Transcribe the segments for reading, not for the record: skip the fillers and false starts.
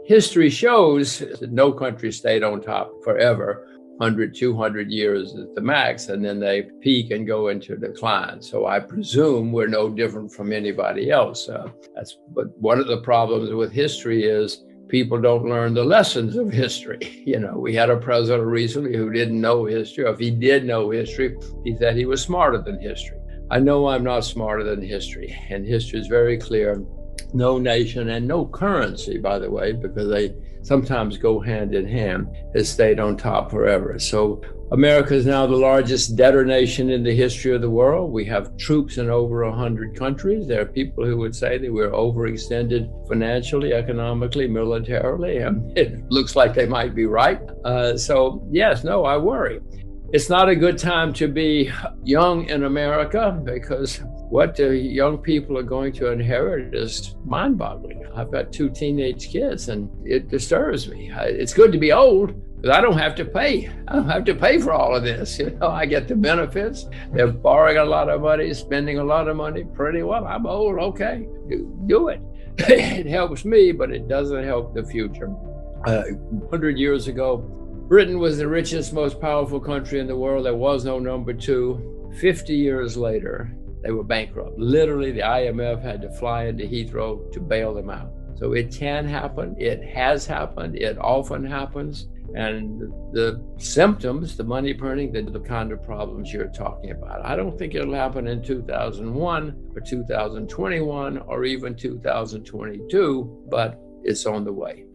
History shows that no country stayed on top forever. 100, 200 years at the max, and then they peak and go into decline. So I presume we're no different from anybody else. But one of the problems with history is people don't learn the lessons of history. We had a president recently who didn't know history, or if he did know history, he said he was smarter than history. I know I'm not smarter than history, and history is very clear. No nation and no currency, by the way, because they sometimes go hand in hand, has stayed on top forever. So America is now the largest debtor nation in the history of the world. We have troops in over 100 countries. There are people who would say that we're overextended financially, economically, militarily. It looks like they might be right. So yes, no, I worry. It's not a good time to be young in America because what the young people are going to inherit is mind-boggling. I've got 2 teenage kids and it disturbs me. It's good to be old because I don't have to pay. I don't have to pay for all of this. I get the benefits. They're borrowing a lot of money, spending a lot of money. Pretty well, I'm old, okay, do it. It helps me, but it doesn't help the future. 100 years ago, Britain was the richest, most powerful country in the world. There was no number 2. 50 years later, they were bankrupt. Literally, the IMF had to fly into Heathrow to bail them out. So it can happen. It has happened. It often happens. And the symptoms, the money printing, the kind of problems you're talking about. I don't think it'll happen in 2001 or 2021 or even 2022, but it's on the way.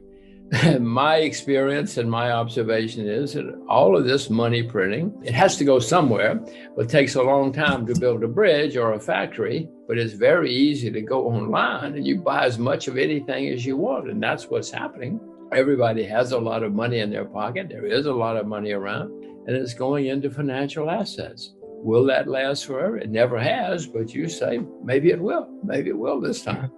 My experience and my observation is that all of this money printing, it has to go somewhere, but it takes a long time to build a bridge or a factory, but it's very easy to go online and you buy as much of anything as you want. And that's what's happening. Everybody has a lot of money in their pocket. There is a lot of money around, and it's going into financial assets. Will that last forever? It never has, but you say, maybe it will. Maybe it will this time.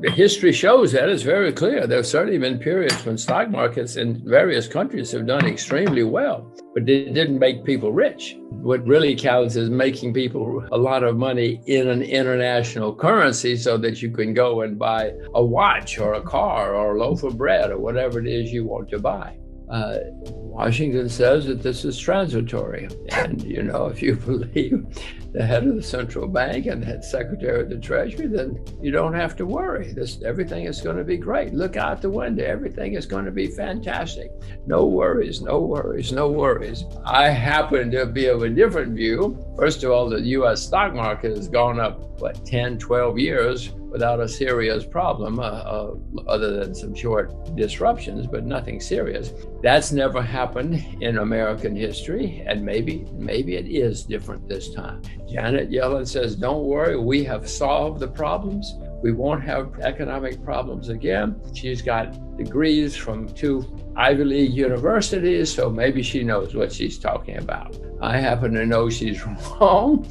History shows that. It's very clear. There have certainly been periods when stock markets in various countries have done extremely well, but it didn't make people rich. What really counts is making people a lot of money in an international currency so that you can go and buy a watch or a car or a loaf of bread or whatever it is you want to buy. Washington says that this is transitory. And, if you believe the head of the central bank and the secretary of the treasury, then you don't have to worry. Everything is going to be great. Look out the window. Everything is going to be fantastic. No worries, no worries, no worries. I happen to be of a different view. First of all, the U.S. stock market has gone up, 10, 12 years without a serious problem, other than some short disruptions, but nothing serious. That's never happened in American history, and maybe it is different this time. Janet Yellen says, don't worry, we have solved the problems. We won't have economic problems again. She's got degrees from 2 Ivy League universities, so maybe she knows what she's talking about. I happen to know she's wrong.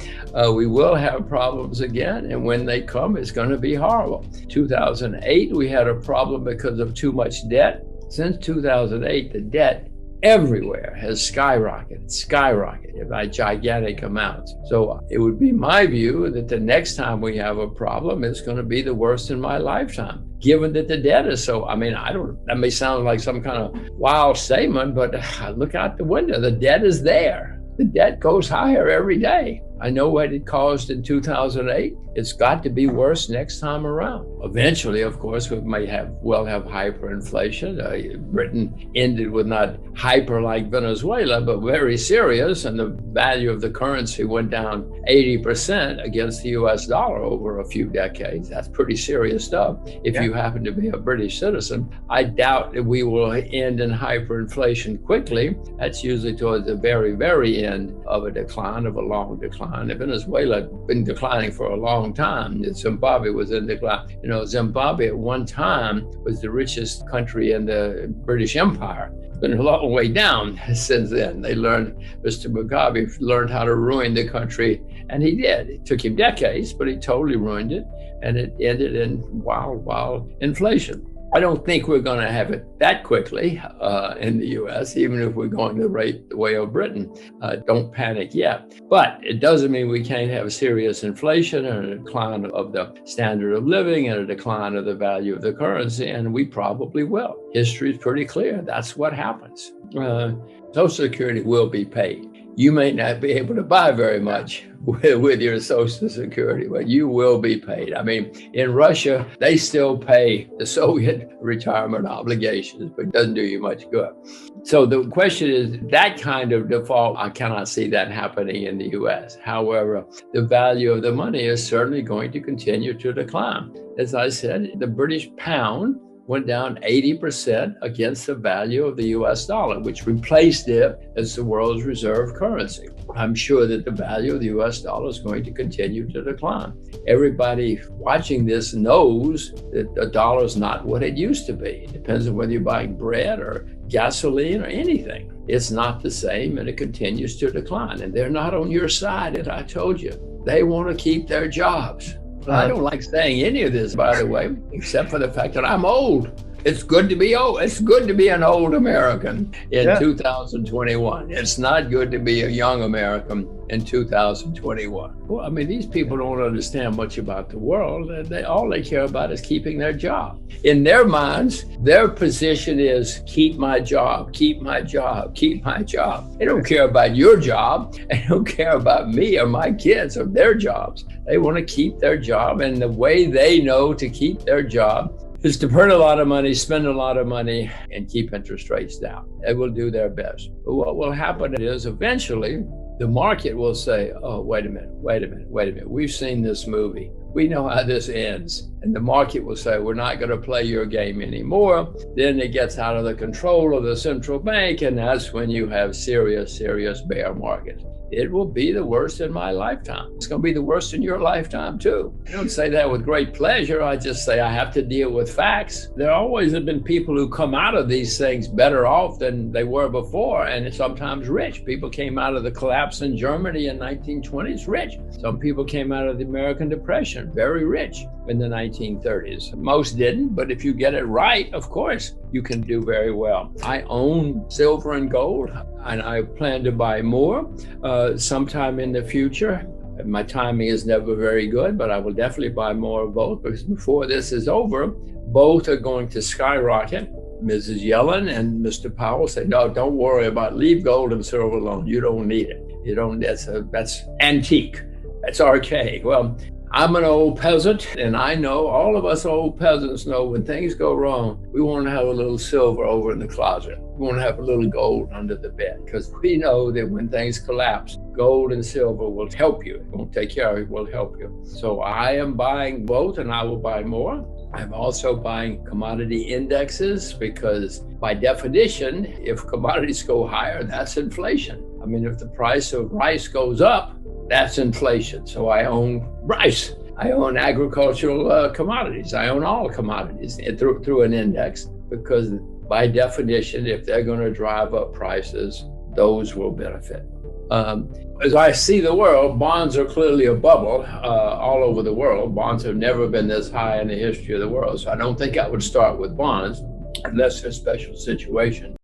We will have problems again, and when they come, it's going to be horrible. 2008, we had a problem because of too much debt. Since 2008, the debt everywhere has skyrocketed by gigantic amounts. So it would be my view that the next time we have a problem, it's going to be the worst in my lifetime, given that the debt is so, that may sound like some kind of wild statement, but look out the window. The debt is there. The debt goes higher every day. I know what it caused in 2008. It's got to be worse next time around. Eventually, of course, we may have hyperinflation. Britain ended with not hyper like Venezuela, but very serious. And the value of the currency went down 80% against the US dollar over a few decades. That's pretty serious stuff. If you happen to be a British citizen, I doubt that we will end in hyperinflation quickly. That's usually towards the very, very end of a long decline. Venezuela had been declining for a long time. Zimbabwe was in decline. Zimbabwe at one time was the richest country in the British Empire. It's been a long way down since then. Mr. Mugabe learned how to ruin the country, and he did. It took him decades, but he totally ruined it, and it ended in wild inflation. I don't think we're going to have it that quickly in the U.S., even if we're going the way of Britain. Don't panic yet. But it doesn't mean we can't have serious inflation and a decline of the standard of living and a decline of the value of the currency, and we probably will. History is pretty clear. That's what happens. Social Security will be paid. You may not be able to buy very much with your Social Security, but you will be paid. I mean, in Russia, they still pay the Soviet retirement obligations, but it doesn't do you much good. So the question is, that kind of default, I cannot see that happening in the US. However, the value of the money is certainly going to continue to decline. As I said, the British pound went down 80% against the value of the US dollar, which replaced it as the world's reserve currency. I'm sure that the value of the US dollar is going to continue to decline. Everybody watching this knows that the dollar is not what it used to be. It depends on whether you're buying bread or gasoline or anything. It's not the same, and it continues to decline. And they're not on your side, as I told you. They want to keep their jobs. I don't like saying any of this, by the way, except for the fact that I'm old. It's good to be old. It's good to be an old American in 2021. It's not good to be a young American in 2021. Well, I mean, these people don't understand much about the world. All they care about is keeping their job. In their minds, their position is keep my job, keep my job, keep my job. They don't care about your job. They don't care about me or my kids or their jobs. They want to keep their job, and the way they know to keep their job is to burn a lot of money, spend a lot of money, and keep interest rates down. They will do their best. But what will happen is eventually the market will say, oh, wait a minute. We've seen this movie. We know how this ends. And the market will say, we're not going to play your game anymore. Then it gets out of the control of the central bank, and that's when you have serious bear market. It will be the worst in my lifetime. It's going to be the worst in your lifetime, too. I don't say that with great pleasure. I just say I have to deal with facts. There always have been people who come out of these things better off than they were before, and sometimes rich. People came out of the collapse in Germany in 1920s rich. Some people came out of the American Depression very rich in the 1930s. Most didn't, but if you get it right, of course, you can do very well. I own silver and gold, and I plan to buy more sometime in the future. My timing is never very good, but I will definitely buy more of both, because before this is over, both are going to skyrocket. Mrs. Yellen and Mr. Powell say, no, don't worry about, leave gold and silver alone. You don't need it. You don't, that's antique. That's archaic. Well, I'm an old peasant, and I know, all of us old peasants know, when things go wrong, we want to have a little silver over in the closet. We want to have a little gold under the bed, because we know that when things collapse, gold and silver will help you. It won't take care of you, it will help you. So I am buying both, and I will buy more. I'm also buying commodity indexes, because by definition, if commodities go higher, that's inflation. I mean, if the price of rice goes up, that's inflation. So I own rice. I own agricultural commodities. I own all commodities through an index, because by definition, if they're going to drive up prices, those will benefit. As I see the world, bonds are clearly a bubble all over the world. Bonds have never been this high in the history of the world. So I don't think I would start with bonds unless there's a special situation.